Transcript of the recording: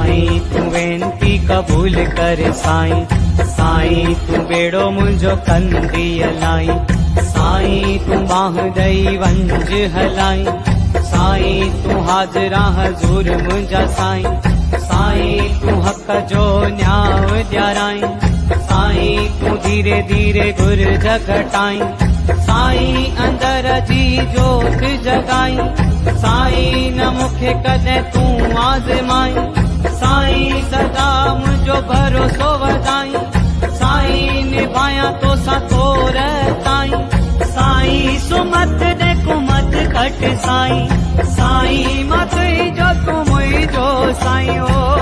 साईं तू वेनती कबूल कर साईं, साईं तू बेड़ो मुंहिंजो कंदी हलाई, साईं तू बाह ॾेई वंज हलाई, साईं तू हाज़िरा हज़ूर मुंहिंजा साईं, साईं तू हक़ जो न्याव ॾियाराई, साईं तू धीरे धीरे गुरज घटाई, साईं अंदर जी जोत जगाई, साईं न मूंखे कॾहिं तूं आज़माई, साईं सदा मुंहिंजो भरोसो वधाई, साईं निभायां तोसां तोर ताईं, साईं सुमत ॾे कुमत घट साईं, साईं मां तुंहिंजो तूं मुंहिंजो साईं ओ